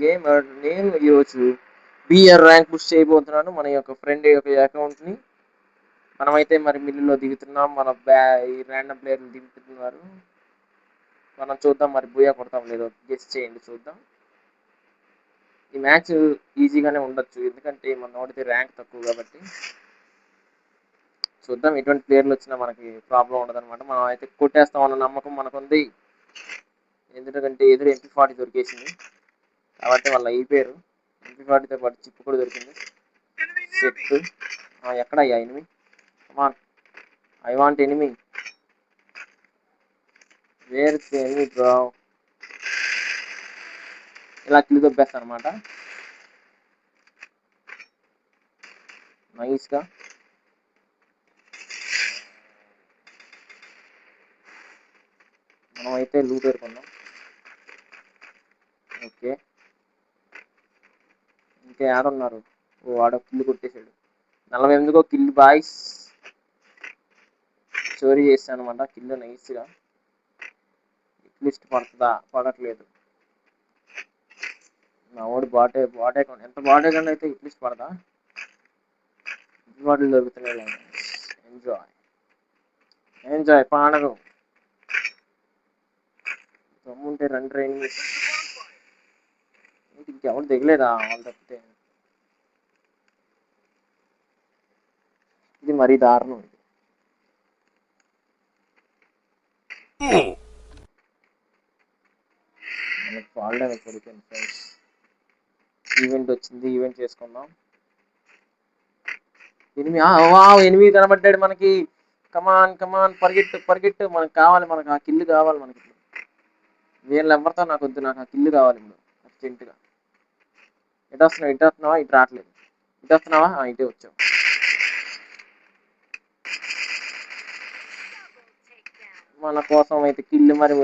Gamer. నేను ఈరోజు BR rank push చేయబోతున్నాను మన యొక్క ఫ్రెండ్ యొక్క అకౌంట్ని. మనమైతే మరి మిల్లులో దిగుతున్నాం, మన ఈ ర్యాండమ్ ప్లేయర్లు దిగుతున్నారు. మనం చూద్దాం మరి బూయా కొడతాం లేదో గెస్ చేయండి చూద్దాం. ఈ మ్యాచ్ ఈజీగానే ఉండొచ్చు ఎందుకంటే మన ఓడితే ర్యాంక్ తక్కువ కాబట్టి. చూద్దాం ఎటువంటి ప్లేయర్లు వచ్చినా మనకి ప్రాబ్లం ఉండదన్నమాట. మనం అయితే కొట్టేస్తాం అన్న నమ్మకం మనకుంది. ఎందుకంటే ఎదురు MP40 దొరికేసింది కాబట్టి వాళ్ళ అయిపోయారు. MP40తో పాటు చిప్పు కూడా దొరికింది. సెట్ ఎక్కడయ్యా enemy? Come on, I want enemy. Where enemy bro? ఇలా కిల్ దొబ్బేస్తా అనమాట నైస్గా. మనం అయితే లూట్ ఏరుకుందాం. ఓకే, ఇంకా ఆడున్నారు. ఓ ఆడ కిల్లు కొట్టేశాడు. 48కో కిల్ బాయ్స్. చోరీ చేస్తాను అనమాట కిల్లు నైస్గా. లిస్ట్ పడుతుందా? పడట్లేదు. నా ఓడి బాటే ఎంత బాటే కంటే అయితే లిస్ట్ పడదా? బాటిల్ దొరుకుతున్నాయి. ఎంజాయ్ పాడదు. దమ్ముంటే రండి ట్రైనింగ్. ఇంకెవరు దిగలేదా వాళ్ళు తప్పితే? ఇది మరీ దారుణం. మనకి ఫాల్ డ్యామేజ్ పడిపోయింది ఫ్రెండ్స్. ఈవెంట్ వచ్చింది, ఈవెంట్ చేసుకుందాం. ఎనిమిది కనబడ్డాడు మనకి. కమాన్ పరిగెట్టు. మనకు కావాలి, మనకు ఆ కిల్లు కావాలి మనకి. వీళ్ళు ఎవరితో నాకు వద్దు, నాకు ఆ కిల్లు కావాలి ఇప్పుడు అర్జెంటుగా. ఇటు వస్తున్నావా? ఇటు రావట్లేదు. ఇటు వస్తున్నావా? ఇటే వచ్చావు. మన కోసం అయితే కిల్లు మరి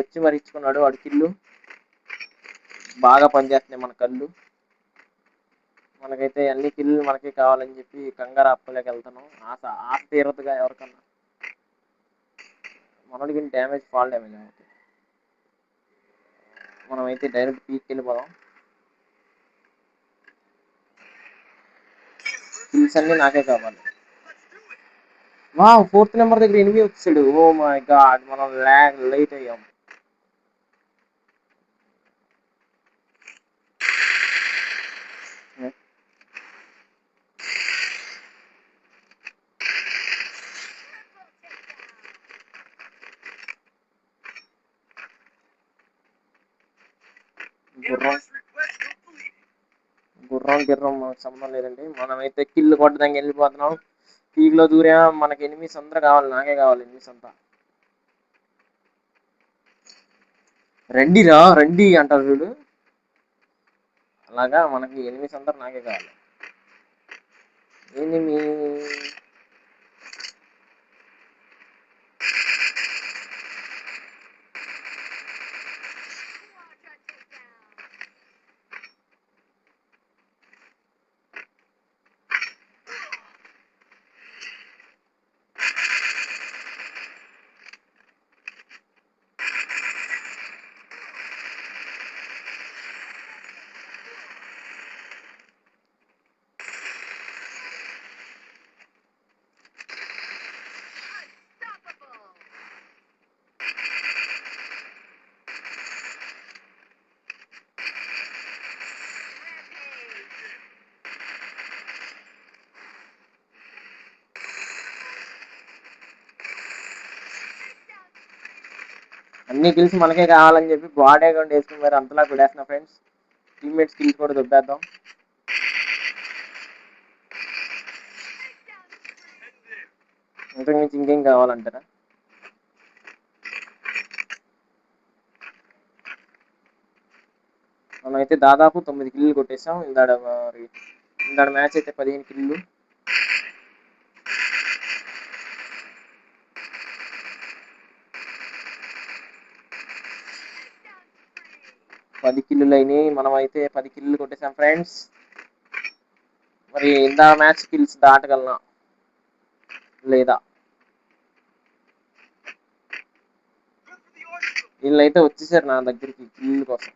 ఇచ్చుకున్నాడు వాడు. కిల్లు బాగా పనిచేస్తున్నాయి మన కళ్ళు. మనకైతే అన్ని కిల్లు మనకే కావాలని చెప్పి కంగారు అప్పలేక వెళ్తున్నాం. ఆశ తీరదుగా ఎవరికన్నా. మనోడికి డ్యామేజ్, ఫాల్ డ్యామేజ్ అవుతుంది. మనమైతే డైరెక్ట్ పీక్కి వెళ్ళిపోదాం. కిల్స్ అన్ని నాకే కావాలి. 4th నెంబర్ దగ్గర ఎనిమిది వచ్చాడు. ఓ మై గాడ్, మనం లేట్ అయ్యాం. గుర్రం మనకు సంబంధం లేదండి. మనమైతే కిల్లు కొట్టడానికి వెళ్ళిపోతున్నాం. పీక్ లో దూరా. మనకి ఎనిమిస్ అంతా కావాలి, నాకే కావాలి ఎనిమిస్ అంతా. రండి అంటారు వీడు. అలాగా మనకి ఎనిమిస్ అందరు నాకే కావాలి. ఎనిమి అన్ని కిల్స్ మనకే కావాలని చెప్పి బాడీ అకౌంట్ వేసుకుని మరి అంతలా కొడేస్తున్నా ఫ్రెండ్స్. టీమ్మేట్స్ కిల్స్ కూడా దొబ్బేద్దాం. ఇంతకు మించి ఇంకేం కావాలంటారా? మనమైతే దాదాపు 9 కిల్లు కొట్టేసాం. ఇందాడ మ్యాచ్ అయితే 15 కిల్లు. పది కిల్లులు అయినాయి. మనం అయితే 10 కిల్లు కొట్టేసాం ఫ్రెండ్స్. మరి ఇందా మ్యాచ్ కిల్స్ దాటగలనా లేదా? వీళ్ళైతే వచ్చేసారు నా దగ్గరికి కిల్లు కోసం.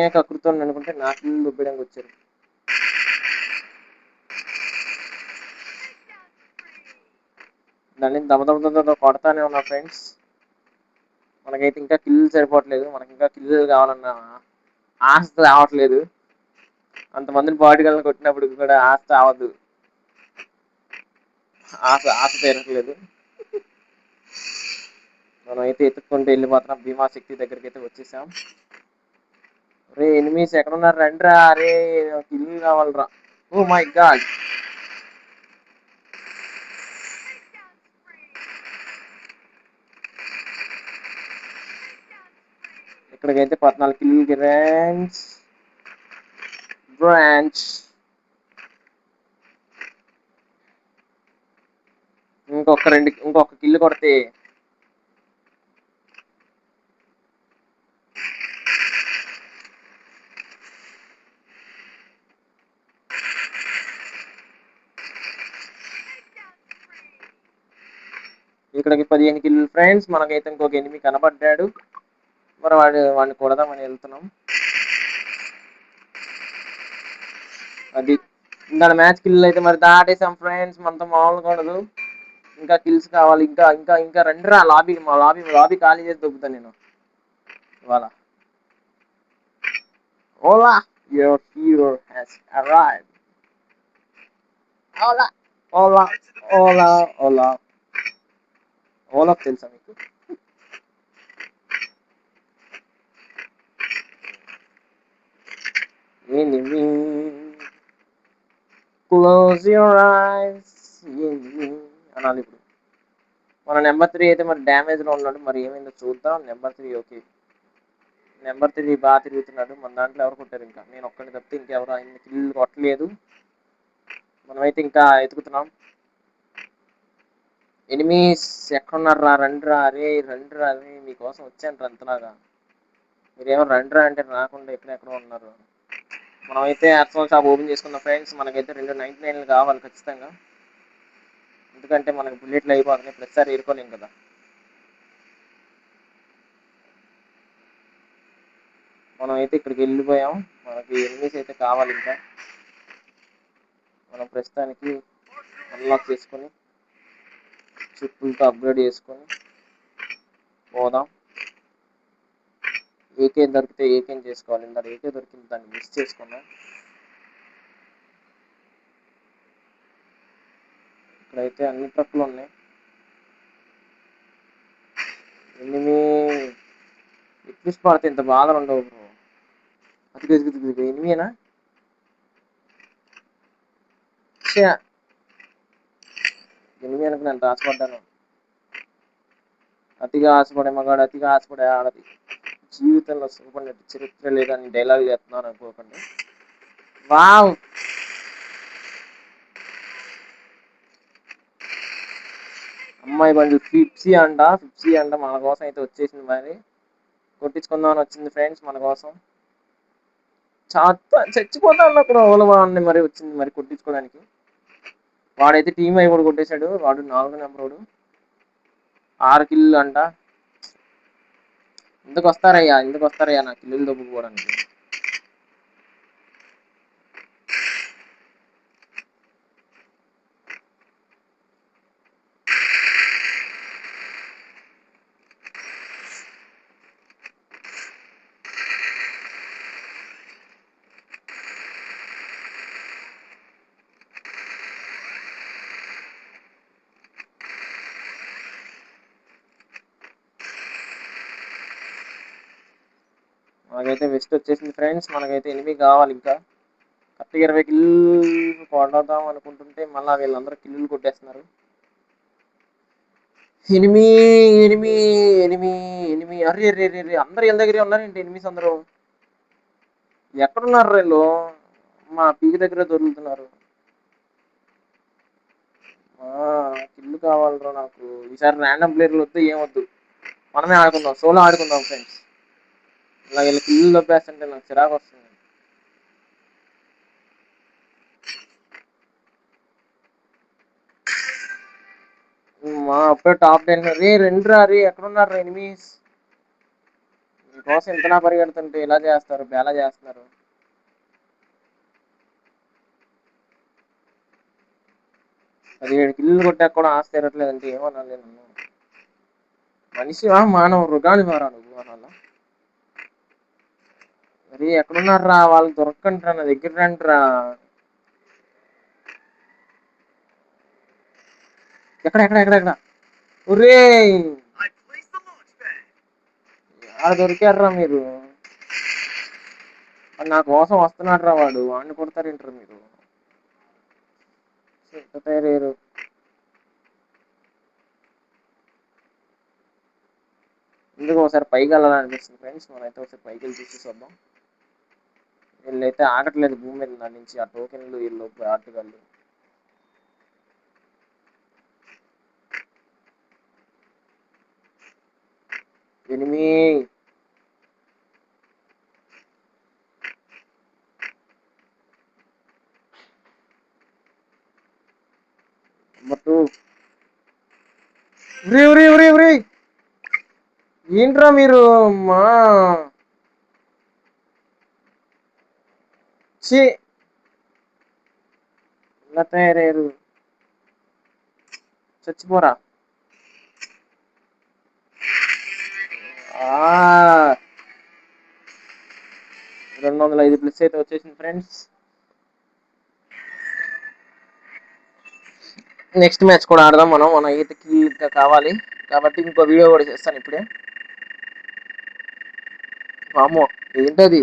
నేనే కకృతోని అనుకుంటే నా కిల్లు దుబ్బడానికి వచ్చారు. దాన్ని దమ కొడతానే ఉన్నా ఫ్రెండ్స్. మనకైతే ఇంకా కిల్లు సరిపోవట్లేదు, మనకి ఇంకా కిల్లు కావాలన్న ఆశ రావట్లేదు. అంతమందిని బాడీగాలను కొట్టినప్పుడు కూడా ఆశ రావద్దు, ఆశ తీరట్లేదు. మనం అయితే ఎత్తుక్కుంటూ వెళ్ళిపోతున్నాం, భీమాశక్తి దగ్గరికి అయితే వచ్చేసాం. రే ఎనిమీస్ ఎక్కడ ఉన్నారు, రండిరా. అరే కిల్లు కావాలరా. Oh my god. ఇక్కడికైతే 14 కిల్లుకి బ్రాంచ్. ఇంకొక కిల్లు కొడితే ఇక్కడికి 15 కిల్లు ఫ్రెండ్స్. మనకైతే ఇంకొక ఎనిమి కనబడ్డాడు, మరి వాడిని కొడదామని వెళ్తున్నాం. అది ఇంకా మ్యాచ్ కిల్లు అయితే మరి దాటేసాం ఫ్రెండ్స్. మనతో మామూలుగా ఉండదు, ఇంకా కిల్స్ కావాలి. ఇంకా ఇంకా ఇంకా రండిరా లాబీ. మా లాబీ ఖాళీ చేసి దొబ్బుతాను నేను ఇవాళ. Ola your hero has arrived. Ola Ola Ola Ola Ola తెలుసా మీకు? enemy close your eyes enemy అనాలి. ఇప్పుడు మన నెంబర్ 3 అయితే మరి డ్యామేజ్ లో ఉన్నాడు, మరి ఏమైందో చూద్దాం. నెంబర్ 3 ఓకే, నెంబర్ 3 బాగా తిరుగుతున్నాడు. మన దాంట్లో ఎవరు కొట్టారు? ఇంకా నేను ఒక్కడిని తప్పితే ఇంకెవరు ఆయన కిల్లు కొట్టలేదు. మనమైతే ఇంకా ఎతుకుతున్నాం. ఎనిమీస్ ఎక్కడున్నారా, రండిరా. అరే రండిరా, అరే మీకోసం వచ్చాను అంతలాగా. మీరేమో రండిరా అంటే రాకుండా ఎక్కడెక్కడ ఉన్నారు. మనమైతే అర్సనల్ షాప్ ఓపెన్ చేసుకున్నాం ఫ్రెండ్స్. మనకైతే 299 కావాలి ఖచ్చితంగా, ఎందుకంటే మనకి బుల్లెట్లు అయిపోతున్నాయి, ప్రతిసారి ఏరుకోలేం కదా. మనం అయితే ఇక్కడికి వెళ్ళిపోయాం. మనకి ఎనిమీస్ అయితే కావాలి ఇంకా. మనం ప్రస్తుతానికి అన్లాక్ చేసుకొని ట్రిపుల్తో అప్గ్రేడ్ చేసుకొని పోదాం. ఏకే దొరికితే ఏకేం చేసుకోవాలి. ఇందాక ఏకే దొరికింది, దాన్ని మిస్ చేసుకున్నాం. ఇక్కడైతే అన్ని ట్రక్కులు ఉన్నాయి. ఎనిమి ఎక్కిస్ పడితే ఇంత బాధలు ఉండవు బ్రో. అది ఎనిమినా ఎనిమి అనుకు నేను ఆశపడ్డాను. అతిగా ఆశపడే మగాడు అతిగా ఆశపడే ఆడది జీవితంలో సుఖపడినట్టు చరిత్ర లేదని డైలాగ్ చేస్తున్నాను అనుకోకండి. వావ్, అమ్మాయి బండి ఫిప్సీ అంట మన కోసం అయితే వచ్చేసింది. మరి కొట్టించుకుందామని వచ్చింది ఫ్రెండ్స్ మన కోసం. చచ్చిపోతా ఉన్నప్పుడు ఓలవాడిని మరి వచ్చింది మరి కొట్టించుకోవడానికి. వాడైతే టీం అయి కూడా కొట్టేశాడు. వాడు 4 నెంబర్ 6 కిల్లు అంట. ఎందుకు వస్తారయ్యా నా కిల్లులు దొబ్బుకోవడానికి. మనకైతే వెస్ట్ వచ్చేసింది ఫ్రెండ్స్. మనకైతే ఎనిమిది కావాలి ఇంకా. కరెక్ట్గా 20 కిల్లు కొడదాం అనుకుంటుంటే మళ్ళీ వీళ్ళందరూ కిల్లులు కొట్టేస్తున్నారు. ఎనిమి ఎనిమి ఎనిమి ఎనిమి అరే రే రే రే అందరు వీళ్ళ దగ్గరే ఉన్నారేంటి? ఎనిమిస్ అందరూ ఎక్కడున్నారు? వీళ్ళు మా పీకి దగ్గర దొరుకుతున్నారు. కిల్లు కావాలరా నాకు. ఈసారి ర్యాండమ్ ప్లేయర్లు వద్దు, ఏమొద్దు, మనమే ఆడుకుందాం, సోలో ఆడుకుందాం ఫ్రెండ్స్. ఇలా వీళ్ళ కిల్లు దొబ్బేస్తుంటే నాకు చిరాకు వస్తుంది. మా అప్పుడే టాప్ 10 రే రెండురా. రే ఎక్కడున్నారు ఎనిమీస్? మీకోసం ఇంతలా పరిగెడుతుంటే ఇలా చేస్తారు, బేలా చేస్తున్నారు. 17 కిల్లులు కొట్టాక కూడా ఆస్తి తీరట్లేదంటే ఏమనాలి నన్ను? మనిషివా మానవ మృగాలు మారా నువ్వు అనాలా? మరి ఎక్కడున్నారా వాళ్ళు? దొరకండిరా, నా దగ్గర రండిరా. ఎక్కడ ఎక్కడ ఎక్కడ ఎక్కడ? ఒరే ఆడ దొరికారా మీరు? నా కోసం వస్తున్నాడు రా వాడు, వాడిని కొడతారేంటారు మీరు? తయారయ్యారు. ఎందుకు ఒకసారి పైకి వెళ్ళాలనిపిస్తుంది ఫ్రెండ్స్, మనమైతే ఒకసారి పైకి వెళ్ళి చూసేసి వద్దాం. వీళ్ళైతే ఆగట్లేదు భూమి మీద దాని నుంచి, ఆ టోకెన్లు వీళ్ళు ఆటగాళ్ళు. ఎనిమి బట్టు ఏంట్రా మీరు? మా చి ఇలా తయారయ్యారు. చచ్చిపోరా. 205 ప్లస్ అయితే వచ్చేసింది ఫ్రెండ్స్. నెక్స్ట్ మ్యాచ్ కూడా ఆడదాం మనం. మన ఈతకి ఇంకా కావాలి కాబట్టి ఇంకో వీడియో కూడా చేస్తాను ఇప్పుడే. వామ్మో ఏంటది?